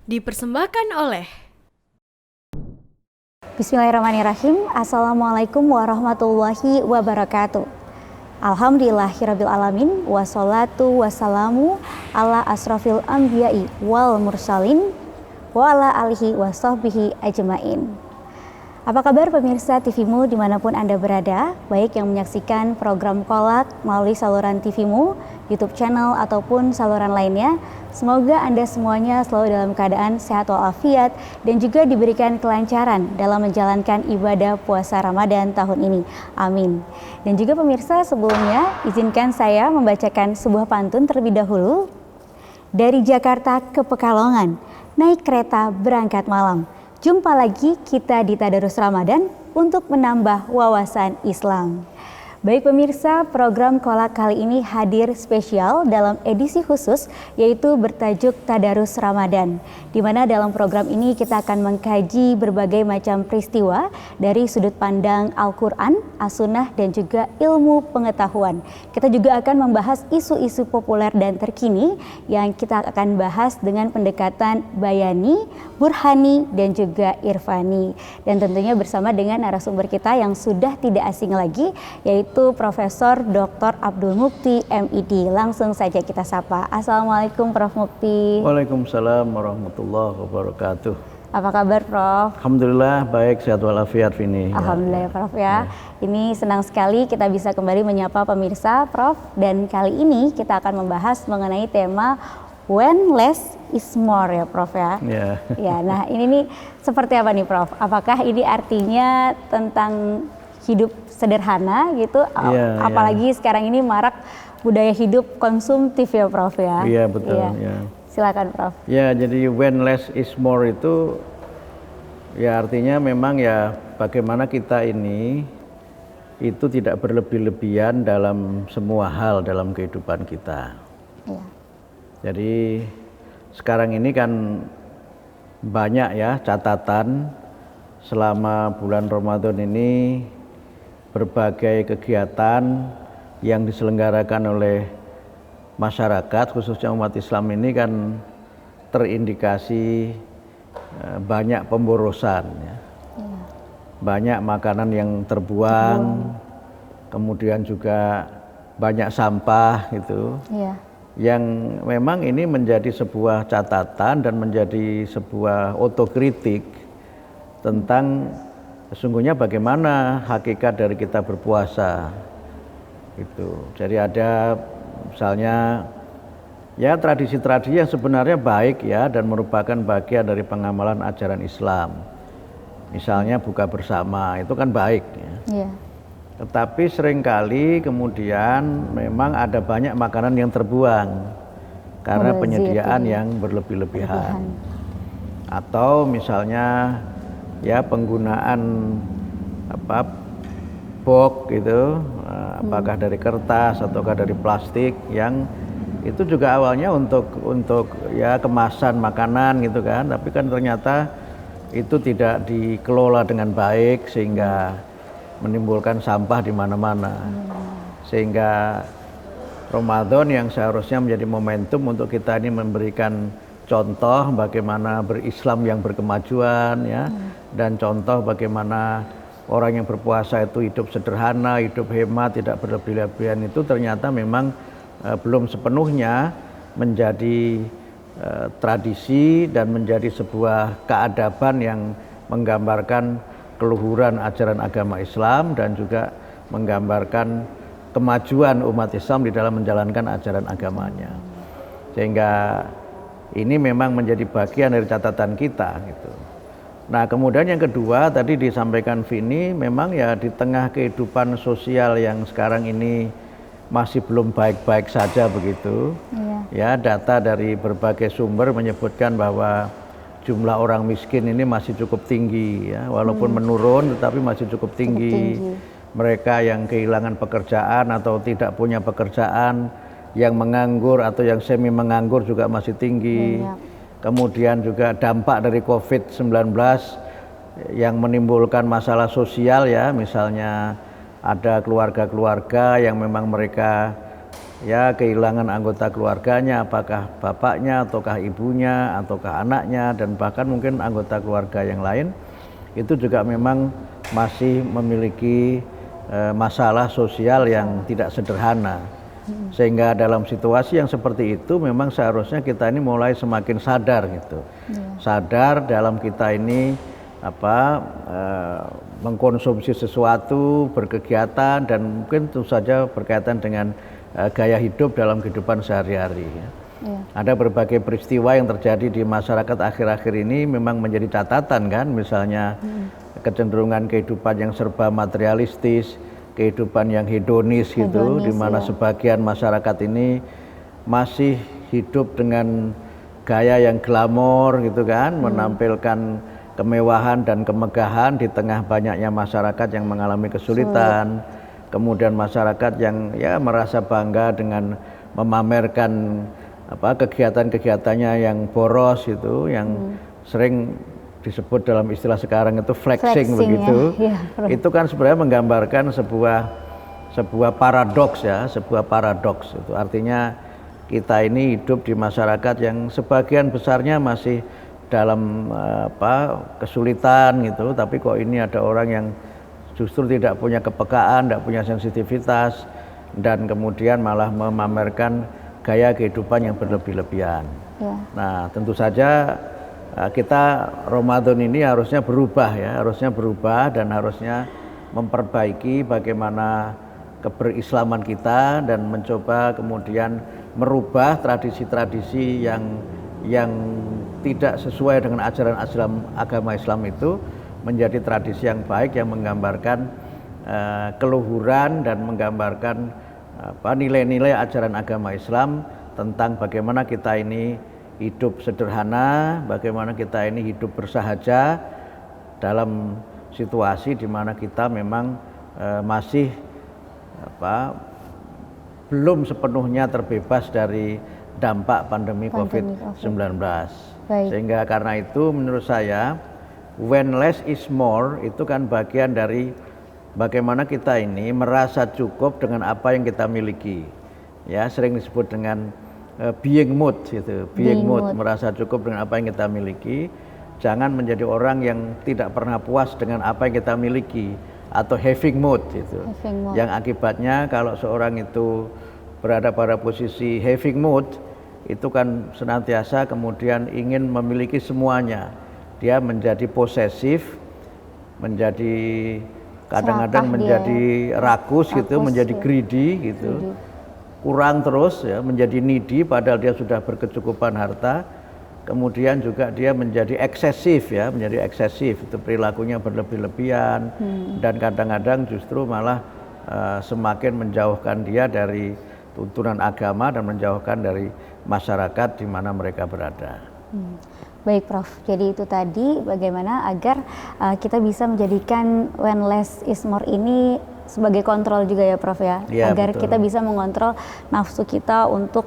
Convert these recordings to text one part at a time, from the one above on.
Dipersembahkan oleh Bismillahirrahmanirrahim. Assalamualaikum warahmatullahi wabarakatuh. Alhamdulillahirabbil alamin, wassalatu wassalamu ala asrofil anbiya'i wal mursalin wa ala alihi wa sahbihi ajmain. Apa kabar pemirsa TVMU dimanapun Anda berada, baik yang menyaksikan program Kolak melalui saluran TVMU, YouTube channel ataupun saluran lainnya. Semoga Anda semuanya selalu dalam keadaan sehat walafiat dan juga diberikan kelancaran dalam menjalankan ibadah puasa Ramadan tahun ini. Amin. Dan juga pemirsa, sebelumnya izinkan saya membacakan sebuah pantun terlebih dahulu. Dari Jakarta ke Pekalongan, naik kereta berangkat malam. Jumpa lagi kita di Tadarus Ramadan untuk menambah wawasan Islam. Baik pemirsa, program Kolak kali ini hadir spesial dalam edisi khusus yaitu bertajuk Tadarus Ramadan. Di mana dalam program ini kita akan mengkaji berbagai macam peristiwa dari sudut pandang Al-Quran, As-Sunnah dan juga ilmu pengetahuan. Kita juga akan membahas isu-isu populer dan terkini yang kita akan bahas dengan pendekatan bayani, burhani dan juga irfani. Dan tentunya bersama dengan narasumber kita yang sudah tidak asing lagi yaitu Profesor Dr. Abdul Mukti MID. Langsung saja kita sapa. Assalamualaikum Prof. Mukti. Waalaikumsalam warahmatullahi wabarakatuh. Apa kabar Prof? Alhamdulillah baik, sehat walafiat Vini. Alhamdulillah Prof ya. Ini senang sekali kita bisa kembali menyapa pemirsa Prof. Dan kali ini kita akan membahas mengenai tema when less is more ya Prof ya. Ya, nah ini nih seperti apa nih Prof? Apakah ini artinya tentang hidup sederhana gitu, apalagi sekarang ini marak budaya hidup konsumtif ya Prof ya. Iya betul. Silakan Prof. Ya, jadi when less is more itu ya artinya memang ya bagaimana kita ini itu tidak berlebih-lebihan dalam semua hal dalam kehidupan kita. Iya. Jadi sekarang ini kan banyak ya catatan selama bulan Ramadan ini, berbagai kegiatan yang diselenggarakan oleh masyarakat khususnya umat Islam ini kan terindikasi banyak pemborosan ya. Banyak makanan yang terbuang, kemudian juga banyak sampah gitu. Yang memang ini menjadi sebuah catatan dan menjadi sebuah otokritik tentang sesungguhnya bagaimana hakikat dari kita berpuasa itu. Jadi ada misalnya ya tradisi-tradisi yang sebenarnya baik ya dan merupakan bagian dari pengamalan ajaran Islam. Misalnya buka bersama itu kan baik ya. Tetapi seringkali kemudian memang ada banyak makanan yang terbuang karena penyediaan yang berlebih-lebihan. Atau misalnya ya penggunaan box gitu, apakah dari kertas ataukah dari plastik yang itu juga awalnya untuk ya kemasan makanan gitu kan, tapi kan ternyata itu tidak dikelola dengan baik sehingga menimbulkan sampah di mana-mana. Sehingga Ramadan yang seharusnya menjadi momentum untuk kita ini memberikan contoh bagaimana berislam yang berkemajuan ya, dan contoh bagaimana orang yang berpuasa itu hidup sederhana, hidup hemat, tidak berlebih-lebihan, itu ternyata memang belum sepenuhnya menjadi tradisi dan menjadi sebuah keadaban yang menggambarkan keluhuran ajaran agama Islam dan juga menggambarkan kemajuan umat Islam di dalam menjalankan ajaran agamanya. Sehingga ini memang menjadi bagian dari catatan kita gitu. Nah kemudian yang kedua tadi disampaikan Vini, memang ya di tengah kehidupan sosial yang sekarang ini masih belum baik-baik saja begitu. Ya data dari berbagai sumber menyebutkan bahwa jumlah orang miskin ini masih cukup tinggi ya, walaupun menurun tetapi masih cukup tinggi. Mereka yang kehilangan pekerjaan atau tidak punya pekerjaan, yang menganggur atau yang semi menganggur juga masih tinggi. Kemudian juga dampak dari COVID-19 yang menimbulkan masalah sosial ya, misalnya ada keluarga-keluarga yang memang mereka ya kehilangan anggota keluarganya, apakah bapaknya ataukah ibunya ataukah anaknya, dan bahkan mungkin anggota keluarga yang lain, itu juga memang masih memiliki masalah sosial yang tidak sederhana. Sehingga dalam situasi yang seperti itu memang seharusnya kita ini mulai semakin sadar gitu. Sadar dalam kita ini mengkonsumsi sesuatu, berkegiatan, dan mungkin tentu saja berkaitan dengan gaya hidup dalam kehidupan sehari-hari. Ada berbagai peristiwa yang terjadi di masyarakat akhir-akhir ini memang menjadi catatan kan, misalnya kecenderungan kehidupan yang serba materialistis, kehidupan yang hedonis gitu, di mana sebagian masyarakat ini masih hidup dengan gaya yang glamor gitu kan, menampilkan kemewahan dan kemegahan di tengah banyaknya masyarakat yang mengalami kesulitan. Kemudian masyarakat yang ya merasa bangga dengan memamerkan kegiatan-kegiatannya yang boros itu, yang sering disebut dalam istilah sekarang itu flexing begitu. Itu kan sebenarnya menggambarkan sebuah paradoks ya, sebuah paradoks. Itu artinya kita ini hidup di masyarakat yang sebagian besarnya masih dalam kesulitan gitu, tapi kok ini ada orang yang justru tidak punya kepekaan, tidak punya sensitivitas, dan kemudian malah memamerkan gaya kehidupan yang berlebih-lebihan. Nah, tentu saja kita Ramadan ini harusnya berubah ya, harusnya berubah dan harusnya memperbaiki bagaimana keberislaman kita dan mencoba kemudian merubah tradisi-tradisi yang tidak sesuai dengan ajaran agama Islam itu menjadi tradisi yang baik yang menggambarkan keluhuran dan menggambarkan nilai-nilai ajaran agama Islam tentang bagaimana kita ini hidup sederhana, bagaimana kita ini hidup bersahaja dalam situasi di mana kita memang masih belum sepenuhnya terbebas dari dampak pandemi COVID-19. Sehingga karena itu menurut saya when less is more itu kan bagian dari bagaimana kita ini merasa cukup dengan apa yang kita miliki. Ya, sering disebut dengan being mood gitu, being mood, merasa cukup dengan apa yang kita miliki. Jangan menjadi orang yang tidak pernah puas dengan apa yang kita miliki, atau having mood gitu. Yang akibatnya kalau seorang itu berada pada posisi having mood, itu kan senantiasa kemudian ingin memiliki semuanya. Dia menjadi posesif, menjadi kadang-kadang menjadi rakus gitu, menjadi greedy gitu. Kurang terus ya, menjadi needy padahal dia sudah berkecukupan harta. Kemudian juga dia menjadi eksesif ya, menjadi eksesif, itu perilakunya berlebih-lebihan dan kadang-kadang justru malah semakin menjauhkan dia dari tuntunan agama dan menjauhkan dari masyarakat di mana mereka berada. Baik Prof, jadi itu tadi bagaimana agar kita bisa menjadikan when less is more ini sebagai kontrol juga ya Prof ya, agar betul. Kita bisa mengontrol nafsu kita untuk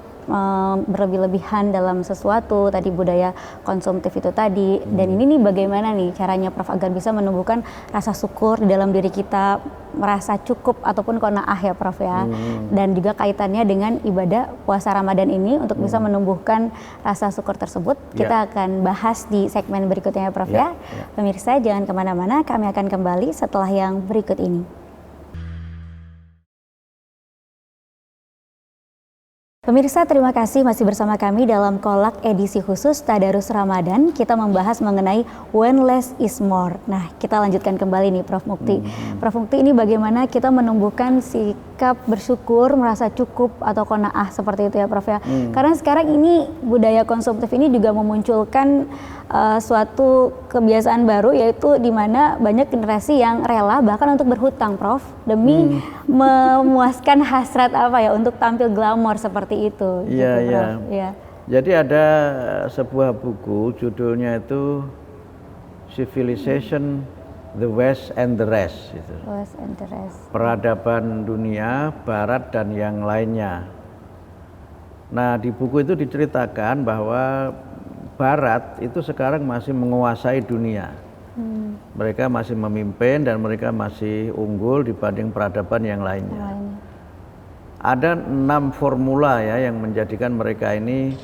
berlebih-lebihan dalam sesuatu, tadi budaya konsumtif itu tadi. Dan ini nih bagaimana nih caranya Prof agar bisa menumbuhkan rasa syukur di dalam diri kita, merasa cukup ataupun qanaah ya Prof ya. Dan juga kaitannya dengan ibadah puasa Ramadan ini untuk bisa menumbuhkan rasa syukur tersebut. Kita akan bahas di segmen berikutnya ya Prof ya. Pemirsa jangan kemana-mana, kami akan kembali setelah yang berikut ini. Pemirsa, terima kasih masih bersama kami dalam Kolak edisi khusus Tadarus Ramadan. Kita membahas mengenai when less is more. Nah, kita lanjutkan kembali nih Prof Mukti. Prof Mukti, ini bagaimana kita menumbuhkan sikap bersyukur, merasa cukup atau qanaah seperti itu ya Prof ya. Karena sekarang ini budaya konsumtif ini juga memunculkan suatu kebiasaan baru, yaitu di mana banyak generasi yang rela bahkan untuk berhutang Prof demi memuaskan hasrat untuk tampil glamor seperti itu. Iya, gitu, Prof. Ya. Jadi ada sebuah buku judulnya itu Civilization, the West and the Rest gitu. West and the Rest. Peradaban dunia, barat dan yang lainnya. Nah, di buku itu diceritakan bahwa Barat itu sekarang masih menguasai dunia. Mereka masih memimpin dan mereka masih unggul dibanding peradaban yang lainnya. ada 6 formula ya yang menjadikan mereka ini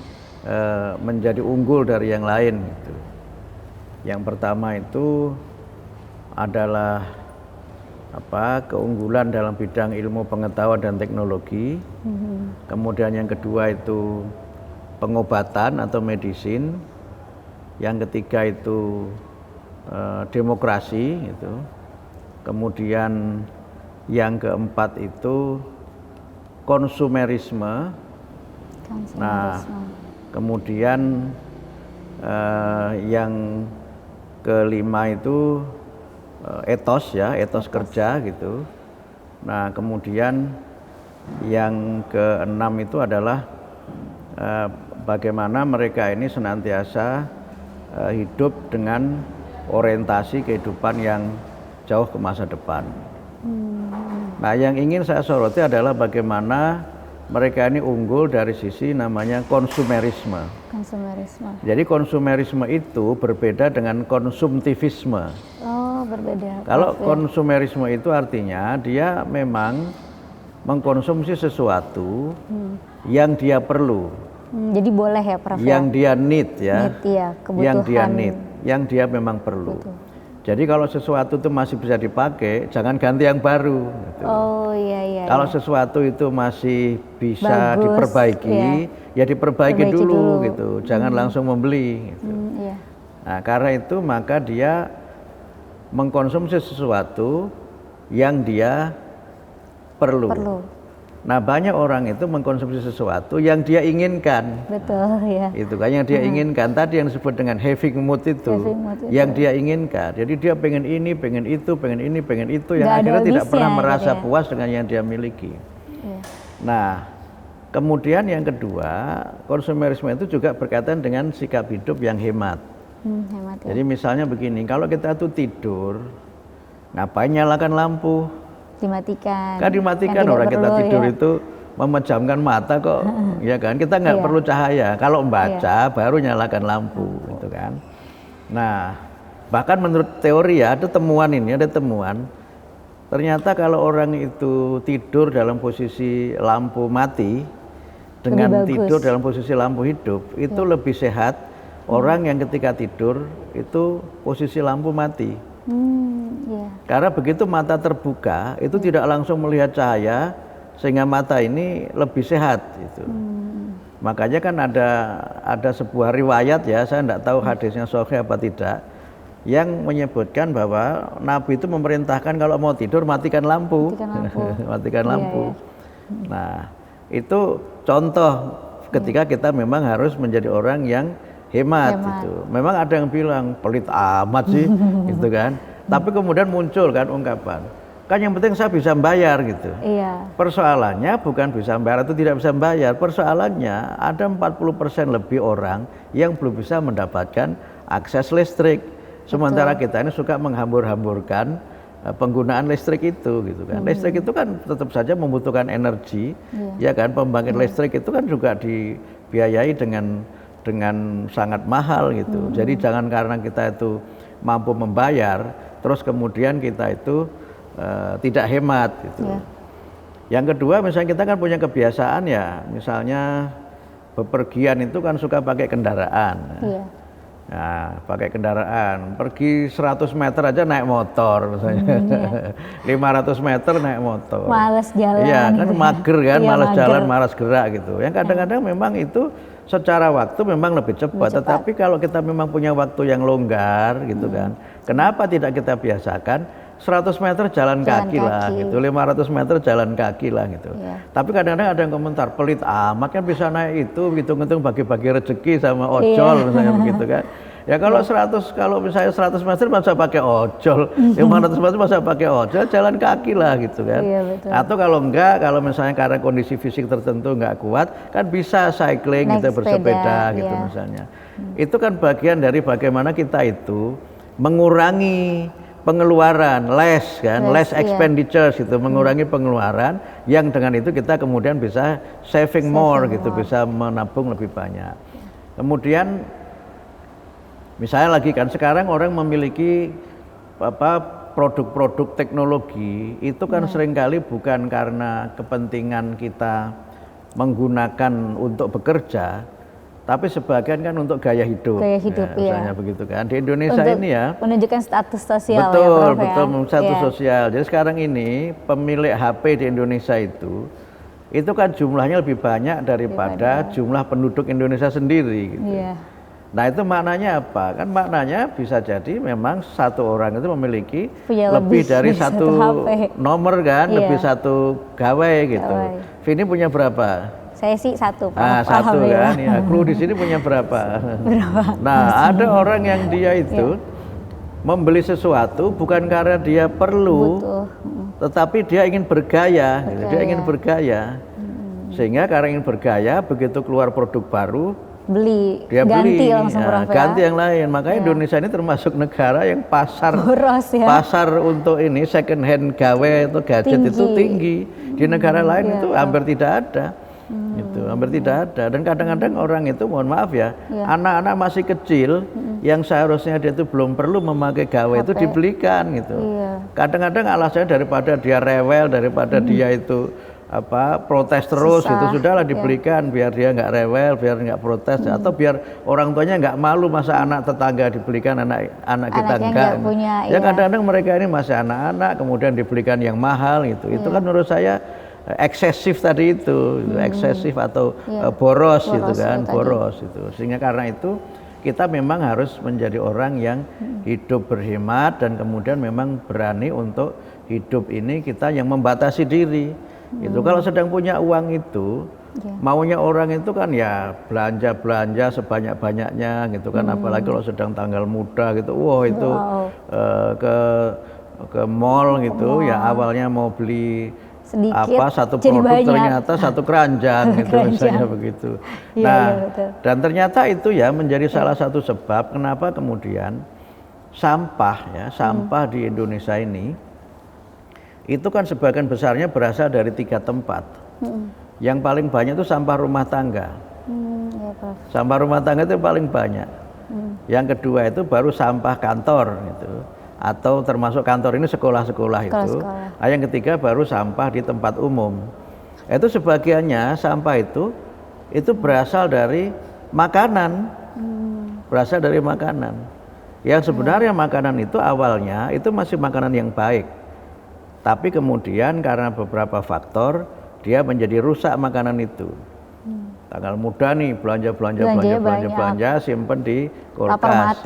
menjadi unggul dari yang lain gitu. Yang pertama itu adalah keunggulan dalam bidang ilmu pengetahuan dan teknologi. Kemudian yang kedua itu pengobatan atau medisin. Yang ketiga itu demokrasi gitu. Kemudian yang keempat itu konsumerisme. Nah, kemudian yang kelima itu etos ya, etos kerja gitu. Nah, kemudian yang keenam itu adalah bagaimana mereka ini senantiasa hidup dengan orientasi kehidupan yang jauh ke masa depan. Nah, yang ingin saya soroti adalah bagaimana mereka ini unggul dari sisi namanya konsumerisme. Jadi konsumerisme itu berbeda dengan konsumtivisme. Oh, berbeda. Kalau konsumerisme itu artinya dia memang mengkonsumsi sesuatu yang dia perlu. Jadi boleh ya, Prof. Yang dia need ya. Need, ya, kebutuhan. Yang dia need, yang dia memang perlu. Betul. Jadi kalau sesuatu itu masih bisa dipakai, jangan ganti yang baru. Gitu. Oh iya. Kalau sesuatu itu masih bisa bagus, diperbaiki, ya diperbaiki dulu gitu. Jangan langsung membeli. Gitu. Iya. Nah, karena itu maka dia mengkonsumsi sesuatu yang dia perlu. Nah, banyak orang itu mengkonsumsi sesuatu yang dia inginkan. Betul ya. Itu kan yang dia inginkan tadi yang disebut dengan having mood itu. Yang dia inginkan. Jadi dia pengen ini, pengen itu, pengen ini, pengen itu yang akhirnya tidak pernah merasa puas dengan yang dia miliki. Ya. Nah, kemudian yang kedua, konsumerisme itu juga berkaitan dengan sikap hidup yang hemat. Hemat ya. Jadi misalnya begini, kalau kita tuh tidur, ngapain nyalakan lampu? Dimatikan. Kan dimatikan, orang kita tidur ya. Itu memejamkan mata kok, ya kan? Kita nggak perlu cahaya. Kalau membaca baru nyalakan lampu, gitu kan? Nah, bahkan menurut teori ya ada temuan. Ternyata kalau orang itu tidur dalam posisi lampu mati dengan tidur dalam posisi lampu hidup itu lebih sehat orang yang ketika tidur itu posisi lampu mati. Karena begitu mata terbuka itu tidak langsung melihat cahaya sehingga mata ini lebih sehat gitu. Makanya kan ada sebuah riwayat ya, saya tidak tahu hadisnya sahih apa tidak, yang menyebutkan bahwa Nabi itu memerintahkan kalau mau tidur matikan lampu. Matikan lampu. Nah, itu contoh ketika kita memang harus menjadi orang yang hemat. Gitu. Memang ada yang bilang pelit amat sih gitu kan. Tapi kemudian muncul kan ungkapan, kan yang penting saya bisa membayar gitu. Persoalannya bukan bisa membayar atau tidak bisa membayar. Persoalannya ada 40% lebih orang yang belum bisa mendapatkan akses listrik. Sementara kita ini suka menghambur-hamburkan penggunaan listrik itu gitu kan. Listrik itu kan tetap saja membutuhkan energi. Ya kan, pembangkit listrik itu kan juga dibiayai dengan sangat mahal gitu. Jadi jangan karena kita itu mampu membayar terus kemudian kita itu tidak hemat gitu. Yang kedua, misalnya kita kan punya kebiasaan ya, misalnya bepergian itu kan suka pakai kendaraan. Nah, pakai kendaraan, pergi 100 meter aja naik motor misalnya. 500 meter naik motor. Males jalan. Iya, kan mager kan, males mager. jalan, malas gerak gitu. Yang kadang-kadang memang itu secara waktu memang lebih cepat, tetapi kalau kita memang punya waktu yang longgar gitu kan, kenapa tidak kita biasakan 100 meter jalan kaki lah gitu, 500 meter jalan kaki lah gitu. Tapi kadang-kadang ada yang komentar, pelit amat kan bisa naik itu, hitung-hitung bagi-bagi rezeki sama ojol misalnya begitu kan. Ya kalau 100, kalau misalnya 100 meter masa pakai ojol, 500 meter masa pakai ojol, jalan kaki lah gitu kan. Atau kalau enggak, kalau misalnya karena kondisi fisik tertentu enggak kuat, kan bisa cycling, kita bersepeda gitu misalnya. Itu kan bagian dari bagaimana kita itu mengurangi pengeluaran, less expenditures gitu, mengurangi pengeluaran yang dengan itu kita kemudian bisa saving more gitu, bisa menabung lebih banyak. Kemudian misalnya lagi kan sekarang orang memiliki produk-produk teknologi itu kan seringkali bukan karena kepentingan kita menggunakan untuk bekerja, tapi sebagian kan untuk gaya hidup. Gaya hidup, ya, misalnya begitu kan. Di Indonesia Untuk ini ya. menunjukkan status sosial Betul, ya, Prof, betul, ya. status sosial. Jadi sekarang ini pemilik HP di Indonesia itu kan jumlahnya lebih banyak daripada jumlah penduduk Indonesia sendiri. Gitu. Nah itu maknanya apa? Kan maknanya bisa jadi memang satu orang itu memiliki lebih dari satu nomor kan, lebih satu gawai gitu. Vini punya berapa? Saya sih satu, Prof. Nah, satu kan, ya. Kru di sini punya berapa? Nah, ada orang yang dia itu membeli sesuatu bukan karena dia perlu, tetapi dia ingin bergaya. Gitu. Dia ingin bergaya, sehingga karena ingin bergaya, begitu keluar produk baru, dia ganti langsung, Prof, ganti yang lain. Makanya Indonesia ini termasuk negara yang pasar pasar untuk ini second hand gawe atau gadget itu tinggi. Di negara lain itu hampir tidak ada. Gitu, hampir tidak ada. Dan kadang-kadang orang itu, mohon maaf ya, anak-anak masih kecil yang seharusnya dia itu belum perlu memakai gawe itu dibelikan gitu. Kadang-kadang alasannya daripada dia rewel, daripada dia itu protes terus, itu sudahlah dibelikan biar dia nggak rewel, biar nggak protes, atau biar orang tuanya nggak malu masa anak tetangga dibelikan, anak kita enggak. Ya kadang-kadang mereka ini masih anak-anak kemudian dibelikan yang mahal gitu. Itu kan menurut saya eksesif tadi itu, eksesif atau boros gitu kan, boros itu. Sehingga karena itu kita memang harus menjadi orang yang hidup berhemat dan kemudian memang berani untuk hidup ini kita yang membatasi diri. Itu kalau sedang punya uang itu, maunya orang itu kan ya belanja sebanyak-banyaknya gitu kan, apalagi kalau sedang tanggal muda gitu, itu ke mall gitu, ya awalnya mau beli sedikit, satu produk ternyata satu keranjang gitu misalnya begitu. Nah, dan ternyata itu ya menjadi salah satu sebab kenapa kemudian sampah di Indonesia ini itu kan sebagian besarnya berasal dari 3 tempat. Yang paling banyak itu sampah rumah tangga. Sampah rumah tangga itu paling banyak. Yang kedua itu baru sampah kantor gitu. Atau termasuk kantor ini sekolah-sekolah itu. Nah, yang ketiga baru sampah di tempat umum. Itu sebagiannya sampah itu berasal dari makanan. Berasal dari makanan. Yang sebenarnya makanan itu awalnya itu masih makanan yang baik. Tapi kemudian karena beberapa faktor dia menjadi rusak makanan itu. Tanggal muda nih belanja simpen di kulkas.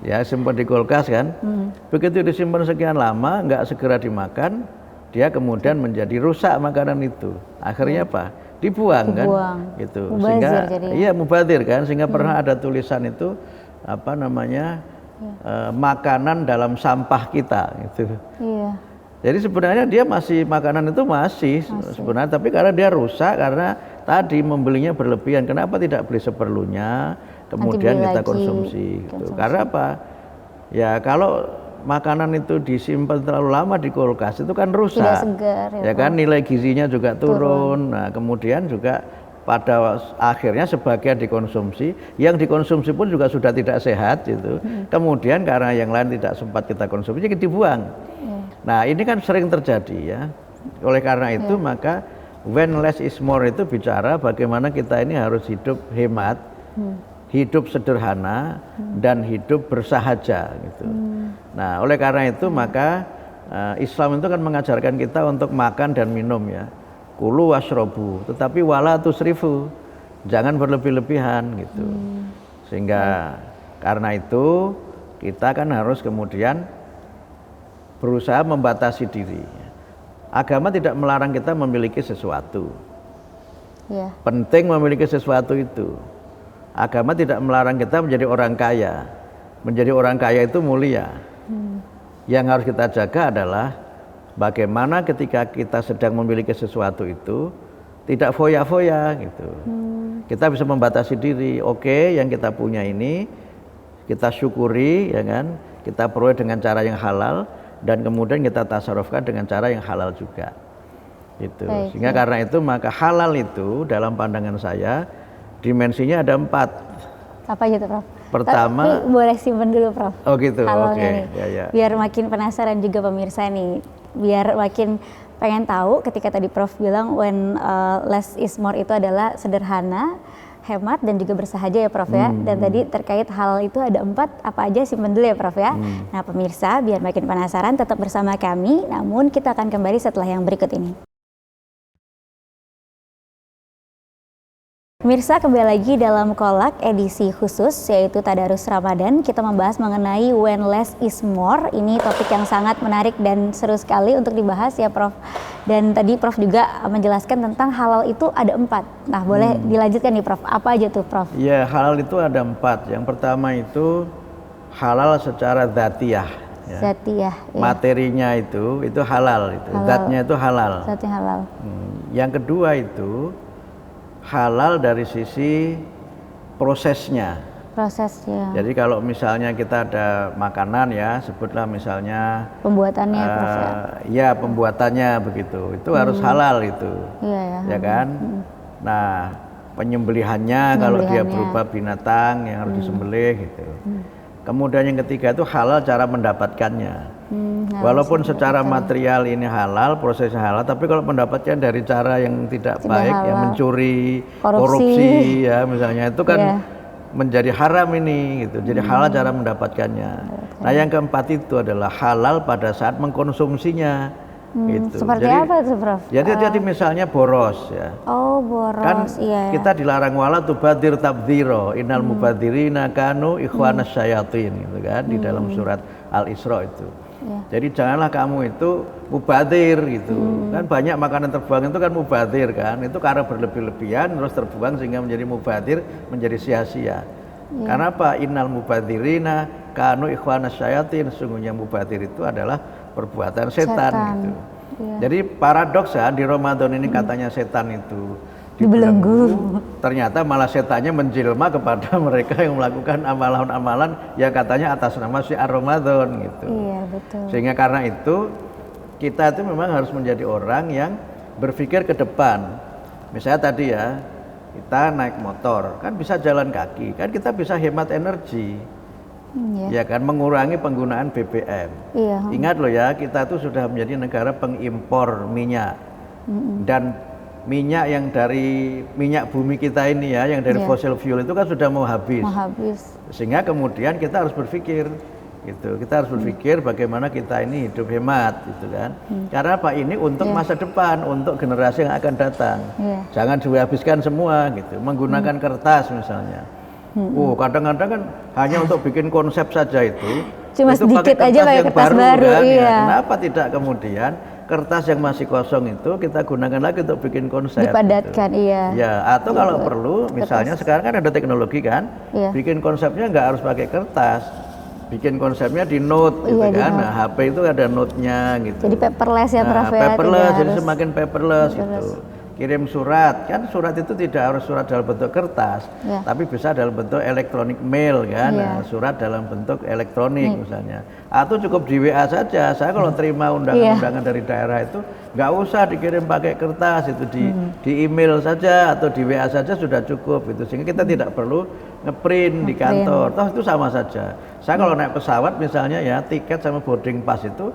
Ya simpen di kulkas kan. Begitu disimpan sekian lama nggak segera dimakan, dia kemudian menjadi rusak makanan itu. Akhirnya apa? Dibuang kan? Gitu. Sehingga mubazir kan, sehingga pernah ada tulisan itu makanan dalam sampah kita gitu. Jadi sebenarnya dia makanan itu masih sebenarnya, tapi karena dia rusak karena tadi membelinya berlebihan. Kenapa tidak beli seperlunya, kemudian kita konsumsi gitu. Karena apa? Ya kalau makanan itu disimpan terlalu lama di kulkas itu kan rusak. Tidak segar, ya kan, nilai gizinya juga turun. Nah, kemudian juga pada akhirnya sebagian dikonsumsi, yang dikonsumsi pun juga sudah tidak sehat gitu. Kemudian karena yang lain tidak sempat kita konsumsi, jadi dibuang. Nah ini kan sering terjadi ya. Oleh karena itu maka when less is more itu bicara bagaimana kita ini harus hidup hemat, hidup sederhana, dan hidup bersahaja gitu. Nah oleh karena itu maka Islam itu kan mengajarkan kita untuk makan dan minum ya. Kulu washrobu, tetapi wala tusrifu, jangan berlebih-lebihan gitu. Sehingga karena itu kita kan harus kemudian berusaha membatasi diri. Agama tidak melarang kita memiliki sesuatu. Penting memiliki sesuatu itu. Agama tidak melarang kita menjadi orang kaya. Menjadi orang kaya itu mulia. Yang harus kita jaga adalah bagaimana ketika kita sedang memiliki sesuatu itu tidak foya-foya gitu. Kita bisa membatasi diri. Oke, yang kita punya ini kita syukuri, ya kan? Kita peroleh dengan cara yang halal. Dan kemudian kita tasarrufkan dengan cara yang halal juga gitu. Sehingga karena itu maka halal itu dalam pandangan saya dimensinya ada 4. Apa aja tuh, Prof? Pertama, tapi boleh simpen dulu Prof. oh gitu, Halalnya oke. nih. Ya. Biar makin penasaran juga pemirsa nih. Biar makin pengen tahu ketika tadi Prof bilang when less is more itu adalah sederhana, hemat dan juga bersahaja ya Prof ya. Dan tadi terkait hal itu ada 4, apa aja simpen dulu ya Prof ya. Nah pemirsa biar makin penasaran tetap bersama kami, namun kita akan kembali setelah yang berikut ini. Pemirsa, kembali lagi dalam Kolak edisi khusus yaitu Tadarus Ramadan. Kita membahas mengenai when less is more. Ini topik yang sangat menarik dan seru sekali untuk dibahas ya Prof. Dan tadi Prof juga menjelaskan tentang halal itu ada 4. Nah boleh dilanjutkan nih Prof, apa aja tuh Prof? Ya, halal itu ada 4. Yang pertama itu halal secara dzatiyah. Ya. Zatiyah. Ya. Materinya itu halal, zatnya itu halal. Zatnya halal. Yang kedua itu halal dari sisi prosesnya. Prosesnya. Jadi kalau misalnya kita ada makanan ya, sebutlah misalnya Pembuatannya Prof ya. Ya pembuatannya begitu, itu harus halal itu. Iya ya. Ya kan? Nah, penyembelihannya kalau dia berupa binatang yang harus disembelih gitu. Kemudian yang ketiga itu halal cara mendapatkannya. Walaupun secara material ini halal, prosesnya halal, tapi kalau mendapatkan dari cara yang tidak baik, halal. yang mencuri, korupsi ya misalnya, itu kan menjadi haram ini gitu. Jadi halal cara mendapatkannya. Nah yang keempat itu adalah halal pada saat mengkonsumsinya. Gitu. Seperti apa tuh Prof? Jadi misalnya boros ya. Oh boros, Kan iya. kita dilarang wala tubadir tabdhiro, innal mubadirina kanu ikhwanas syayatin gitu kan di dalam surat Al-Isra itu. Jadi janganlah kamu itu mubadir gitu. Kan banyak makanan terbuang itu kan mubadir kan. Itu karena berlebih-lebihan terus terbuang sehingga menjadi mubadir, menjadi sia-sia. Karena apa? Innal mubadirina kanu ikhwanas syayatin, sesungguhnya mubadir itu adalah perbuatan setan. Gitu. Jadi paradoks ya, di Ramadan ini katanya setan itu dibelenggu, ternyata malah setannya menjelma kepada mereka yang melakukan amalan-amalan yang katanya atas nama syiar Ramadan gitu. Iya betul. Sehingga karena itu kita itu memang harus menjadi orang yang berpikir ke depan. Misalnya tadi ya, kita naik motor kan bisa jalan kaki, kan kita bisa hemat energi. Ya kan, mengurangi penggunaan BBM. Ingat loh ya, kita tuh sudah menjadi negara pengimpor minyak. Dan minyak yang dari minyak bumi kita ini ya, yang dari fossil fuel itu kan sudah mau habis. Sehingga kemudian kita harus berpikir gitu. Kita harus berpikir bagaimana kita ini hidup hemat gitu kan. Karena apa? Ini untuk masa depan, untuk generasi yang akan datang. Jangan dihabiskan semua gitu. Menggunakan kertas misalnya. Kadang-kadang kan hanya untuk bikin konsep saja itu cuma itu sedikit pakai aja pakai kertas baru kan? iya. Ya, kenapa tidak kemudian kertas yang masih kosong itu kita gunakan lagi untuk bikin konsep dipadatkan gitu. Ya, atau kalau perlu misalnya sekarang kan ada teknologi kan, bikin konsepnya nggak harus pakai kertas, bikin konsepnya di note gitu kan. Nah, HP itu ada note-nya gitu. Jadi paperless ya Prof ya. Paperless, jadi semakin paperless gitu. Kirim surat, kan surat itu tidak harus surat dalam bentuk kertas, tapi bisa dalam bentuk elektronik mail kan, surat dalam bentuk elektronik misalnya. Atau cukup di WA saja. Saya kalau terima undangan-undangan dari daerah itu nggak usah dikirim pakai kertas, itu di email saja atau di WA saja sudah cukup itu. Sehingga kita tidak perlu ngeprint di kantor. Toh itu sama saja. Saya kalau naik pesawat misalnya ya, tiket sama boarding pass itu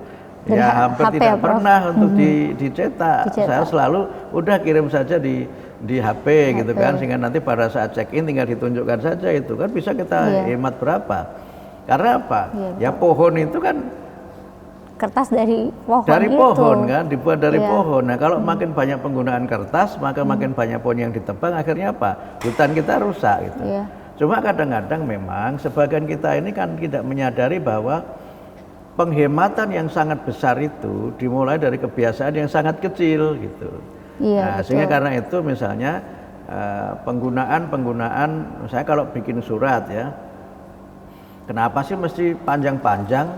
dari hampir HP tidak pernah untuk dicetak. Saya selalu udah kirim saja di HP gitu kan, sehingga nanti pada saat check in tinggal ditunjukkan saja itu kan bisa kita hemat berapa. Karena apa? Ya pohon itu kan kertas dari pohon. Dari pohon kan, dibuat dari pohon. Nah kalau makin banyak penggunaan kertas, maka makin banyak pohon yang ditebang, akhirnya apa? Hutan kita rusak gitu. Cuma kadang-kadang memang sebagian kita ini kan tidak menyadari bahwa penghematan yang sangat besar itu dimulai dari kebiasaan yang sangat kecil gitu. Nah, sehingga karena itu misalnya penggunaan misalnya kalau bikin surat ya, kenapa sih mesti panjang-panjang?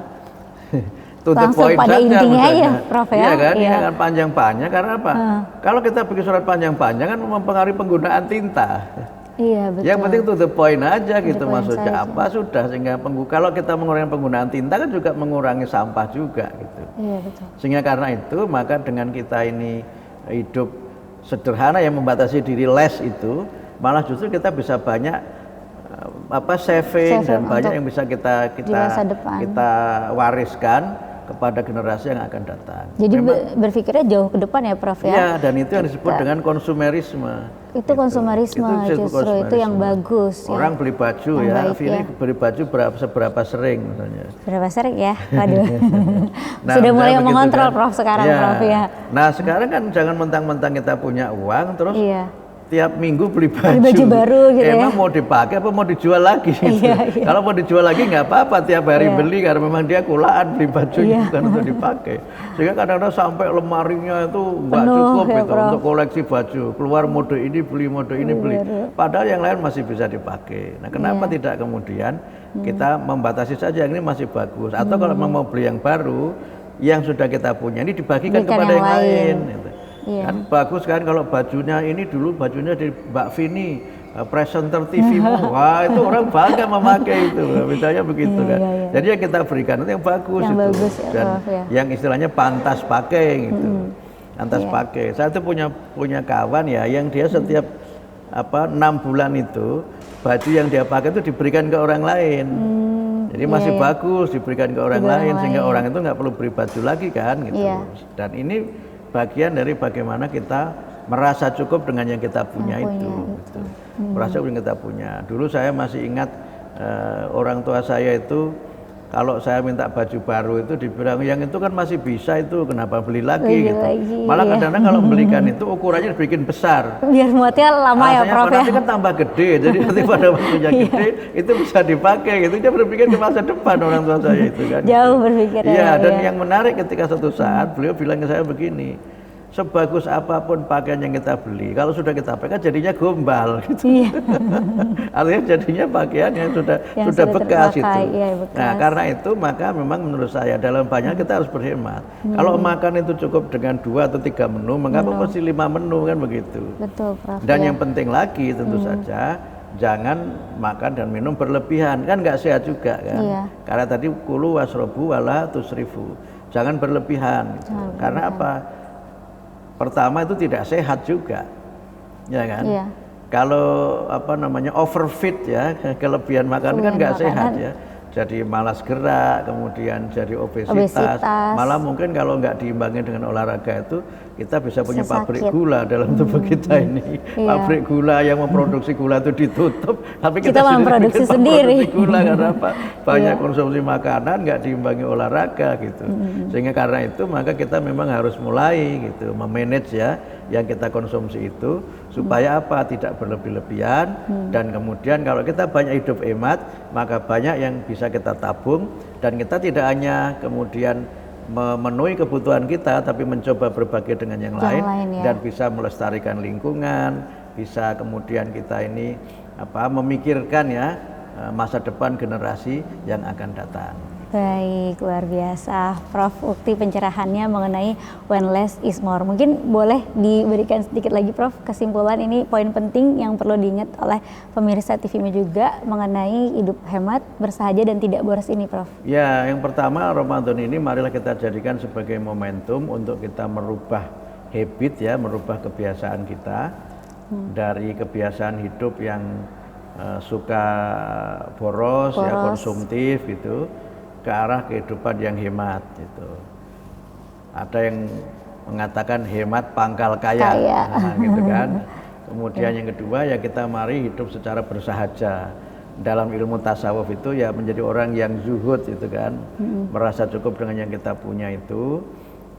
To the point pada saja intinya misalnya. aja, Prof ya. Iya kan, iya kan panjang-panjang karena apa? Kalau kita bikin surat panjang-panjang kan mempengaruhi penggunaan tinta. Iya betul. Yang penting to the point aja gitu, maksudnya apa sudah, sehingga kalau kita mengurangi penggunaan tinta kan juga mengurangi sampah juga gitu. Iya betul. Sehingga karena itu maka dengan kita ini hidup sederhana yang membatasi diri less itu, malah justru kita bisa banyak saving dan banyak untuk yang bisa kita di masa depan. kita wariskan kepada generasi yang akan datang. Jadi berpikirnya jauh ke depan ya Prof ya. Iya, dan itu yang disebut dengan konsumerisme. Itu konsumerisme, justru itu yang bagus. Orang beli baju yang ya, baik, ini beli baju seberapa sering misalnya. Berapa sering ya? Waduh. Sudah mulai mengontrol kan? Prof sekarang ya. Prof ya. Nah sekarang kan jangan mentang-mentang kita punya uang terus tiap minggu beli baju baru gitu emang mau dipakai apa mau dijual lagi gitu. Kalau mau dijual lagi nggak apa-apa tiap hari beli karena memang dia kulaan beli baju bukan untuk dipakai, sehingga kadang-kadang sampai lemarinya itu nggak cukup gitu untuk koleksi baju, keluar mode ini beli mode ini beli, padahal yang lain masih bisa dipakai. Nah kenapa tidak kemudian kita membatasi saja yang ini masih bagus, atau kalau memang mau beli yang baru yang sudah kita punya ini dibagikan kepada yang lain gitu. Kan bagus kan kalau bajunya ini dulu bajunya dari Mbak Vini, presenter TV-mu, wah itu orang bangga memakai itu, misalnya begitu kan. Jadi yang kita berikan itu yang bagus yang itu, bagus, dan yang istilahnya pantas pakai gitu, pantas pakai. Saya tuh punya kawan ya, yang dia setiap 6 bulan itu baju yang dia pakai itu diberikan ke orang lain. Jadi masih bagus diberikan ke orang lain sehingga orang itu nggak perlu beli baju lagi kan gitu. Dan ini bagian dari bagaimana kita merasa cukup dengan yang kita punya itu. Gitu. Merasa cukup yang kita punya. Dulu saya masih ingat orang tua saya itu kalau saya minta baju baru itu dibilang yang itu kan masih bisa itu kenapa beli lagi gitu. Malah kadang-kadang kalau belikan itu ukurannya dibikin besar. Biar muatnya lama ya Prof ya. Nanti kan tambah gede, jadi nanti pada waktunya gede itu bisa dipakai gitu. Dia berpikir ke masa depan orang tua saya itu kan. Jauh berpikir. Iya, dan yang menarik ketika suatu saat beliau bilang ke saya begini, sebagus apapun pakaian yang kita beli, kalau sudah kita pakai jadinya gombal gitu. Artinya jadinya pakaian yang sudah bekas itu. Bekas. Nah karena itu maka memang menurut saya dalam banyak kita harus berhemat. Kalau makan itu cukup dengan 2 atau 3 menu, mengapa mesti 5 menu kan begitu. Betul Prof. Dan yang penting lagi tentu saja jangan makan dan minum berlebihan, kan nggak sehat juga kan. Karena tadi kulu wasrobu wala tusrifu, jangan berlebihan gitu. Karena apa? Pertama itu tidak sehat juga, ya kan? Kalau overfeed ya, kelebihan makan kan nggak sehat ya. Jadi malas gerak, kemudian jadi obesitas. Malah mungkin kalau nggak diimbangi dengan olahraga itu kita bisa punya pabrik gula dalam tubuh kita ini. Pabrik gula yang memproduksi gula itu ditutup, tapi kita memproduksi sendiri. Gula karena apa? Banyak konsumsi makanan nggak diimbangi olahraga gitu. Sehingga karena itu maka kita memang harus mulai gitu memanage ya yang kita konsumsi itu supaya apa? Tidak berlebih-lebihan dan kemudian kalau kita banyak hidup hemat maka banyak yang bisa kita tabung dan kita tidak hanya kemudian memenuhi kebutuhan kita tapi mencoba berbagi dengan yang lain dan bisa melestarikan lingkungan, bisa kemudian kita ini memikirkan ya masa depan generasi yang akan datang. Baik, luar biasa Prof Ukti pencerahannya mengenai when less is more. Mungkin boleh diberikan sedikit lagi Prof kesimpulan, ini poin penting yang perlu diingat oleh pemirsa TV-nya juga mengenai hidup hemat, bersahaja dan tidak boros ini Prof. Ya, yang pertama Ramadan ini marilah kita jadikan sebagai momentum untuk kita merubah habit ya, merubah kebiasaan kita dari kebiasaan hidup yang suka boros ya, konsumtif gitu, ke arah kehidupan yang hemat gitu. Ada yang mengatakan hemat pangkal kaya. Nah, gitu kan. Kemudian yang kedua ya kita mari hidup secara bersahaja. Dalam ilmu tasawuf itu ya menjadi orang yang zuhud itu kan, merasa cukup dengan yang kita punya itu.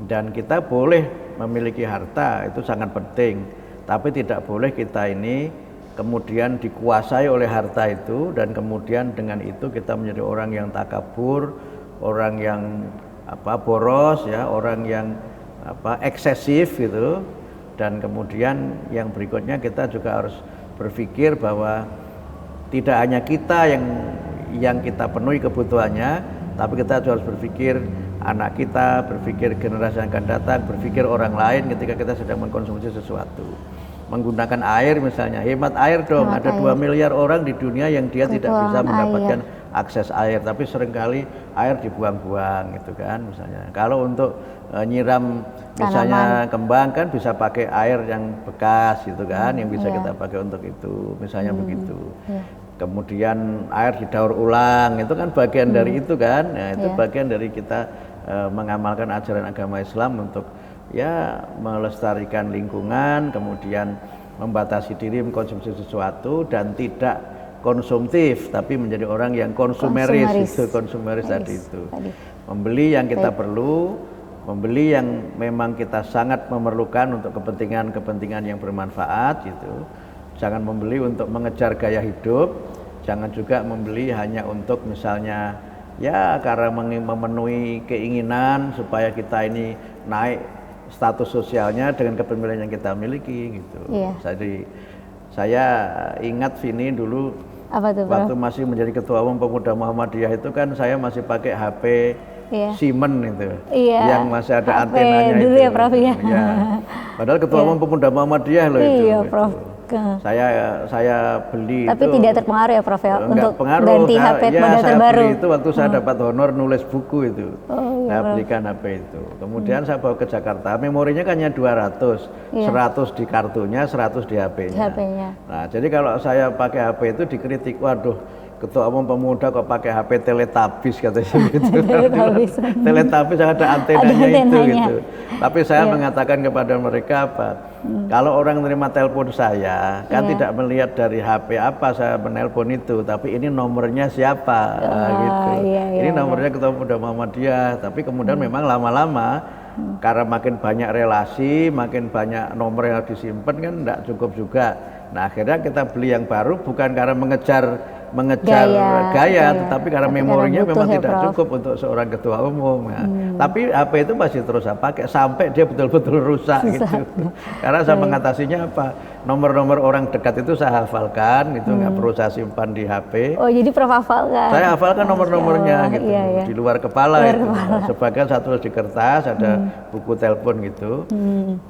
Dan kita boleh memiliki harta, itu sangat penting. Tapi tidak boleh kita ini kemudian dikuasai oleh harta itu dan kemudian dengan itu kita menjadi orang yang takabur, orang yang boros ya, orang yang eksesif gitu. Dan kemudian yang berikutnya kita juga harus berpikir bahwa tidak hanya kita yang kita penuhi kebutuhannya, tapi kita juga harus berpikir anak kita, berpikir generasi yang akan datang, berpikir orang lain ketika kita sedang mengkonsumsi sesuatu. Menggunakan air misalnya, hemat air dong. Ada 2 miliar orang di dunia yang dia tidak bisa mendapatkan akses air, tapi seringkali air dibuang-buang gitu kan misalnya. Kalau untuk nyiram misalnya kembang kan bisa pakai air yang bekas gitu kan, yang bisa kita pakai untuk itu misalnya begitu. kemudian air didaur ulang, itu kan bagian dari itu kan. Nah, itu bagian dari kita mengamalkan ajaran agama Islam untuk ya melestarikan lingkungan, kemudian membatasi diri mengkonsumsi sesuatu dan tidak konsumtif tapi menjadi orang yang konsumeris tadi itu. Membeli yang kita perlu, membeli yang memang kita sangat memerlukan untuk kepentingan yang bermanfaat gitu. Jangan membeli untuk mengejar gaya hidup, jangan juga membeli hanya untuk misalnya ya karena memenuhi keinginan supaya kita ini naik status sosialnya dengan kepemilikan yang kita miliki gitu. Jadi saya ingat Vini dulu waktu masih menjadi ketua umum pemuda Muhammadiyah itu kan saya masih pakai HP Siemens itu, yang masih ada HP antenanya dulu itu. Ya Prof ya. Padahal ketua umum pemuda Muhammadiyah loh itu. Iya Prof. Saya beli tapi itu, tidak terpengaruh ya Prof ya untuk pengaruh, ganti HP model terbaru. Beli itu waktu saya dapat honor nulis buku itu. Saya belikan HP itu. Kemudian saya bawa ke Jakarta, memorinya kan hanya 200, 100 di kartunya, 100 di HP-nya. Nah, jadi kalau saya pakai HP itu dikritik, waduh, ketua umum pemuda kok pakai HP Teletubbies katanya gitu. Teletubbies ada antenanya itu gitu. Tapi saya mengatakan kepada mereka apa? Kalau orang menerima telepon saya kan tidak melihat dari HP apa saya menelpon itu, tapi ini nomornya siapa gitu. Ini nomornya ketua pemuda Muhammadiyah. Tapi kemudian memang lama-lama karena makin banyak relasi, makin banyak nomor yang disimpan kan tidak cukup juga. Nah akhirnya kita beli yang baru bukan karena mengejar gaya, tetapi karena memorinya memang tidak cukup untuk seorang ketua umum. Nah, tapi HP itu masih terus saya pakai sampai dia betul-betul rusak gitu. Karena saya mengatasinya apa? Nomor-nomor orang dekat itu saya hafalkan, itu nggak perlu saya simpan di HP. Oh jadi Prof hafalkan? Saya hafalkan nomor-nomornya gitu, di luar kepala itu. Sebagian satu di kertas, ada buku telepon gitu.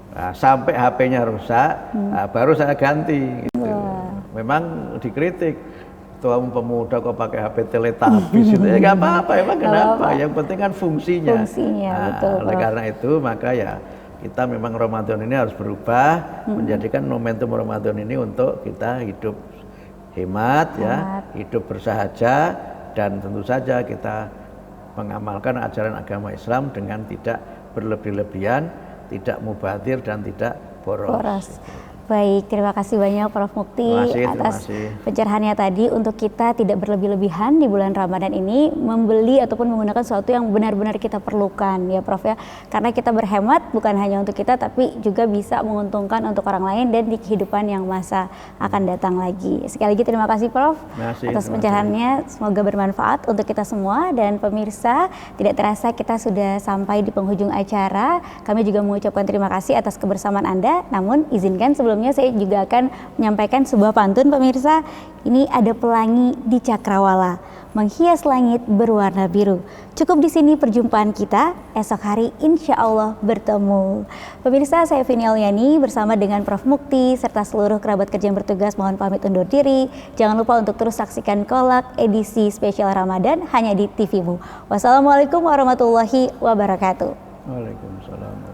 Nah, sampai HP-nya rusak, baru saya ganti. Gitu. Memang dikritik. Ketua umum pemuda kok pakai HP Teletubbies itu ya nggak apa-apa, emang kenapa? Yang penting kan fungsinya. Betul. Oleh karena itu maka ya kita memang Ramadan ini harus berubah menjadikan momentum Ramadan ini untuk kita hidup hemat, ya, hidup bersahaja, dan tentu saja kita mengamalkan ajaran agama Islam dengan tidak berlebih-lebihan, tidak mubazir dan tidak boros. Baik, terima kasih banyak Prof Mukti atas pencerahannya tadi. Untuk kita tidak berlebih-lebihan di bulan Ramadan ini membeli ataupun menggunakan sesuatu yang benar-benar kita perlukan ya Prof ya. Karena kita berhemat bukan hanya untuk kita tapi juga bisa menguntungkan untuk orang lain dan di kehidupan yang masa akan datang lagi. Sekali lagi terima kasih Prof atas pencerahannya. Semoga bermanfaat untuk kita semua dan pemirsa. Tidak terasa kita sudah sampai di penghujung acara. Kami juga mengucapkan terima kasih atas kebersamaan Anda. Namun izinkan sebelumnya saya juga akan menyampaikan sebuah pantun pemirsa. Ini ada pelangi di cakrawala menghias langit berwarna biru. Cukup di sini perjumpaan kita, esok hari insya Allah bertemu. Pemirsa, saya Vini Alyani bersama dengan Prof Mukti serta seluruh kerabat kerja yang bertugas mohon pamit undur diri. Jangan lupa untuk terus saksikan Kolak edisi spesial Ramadan hanya di TV-mu. Wassalamualaikum warahmatullahi wabarakatuh. Waalaikumsalam.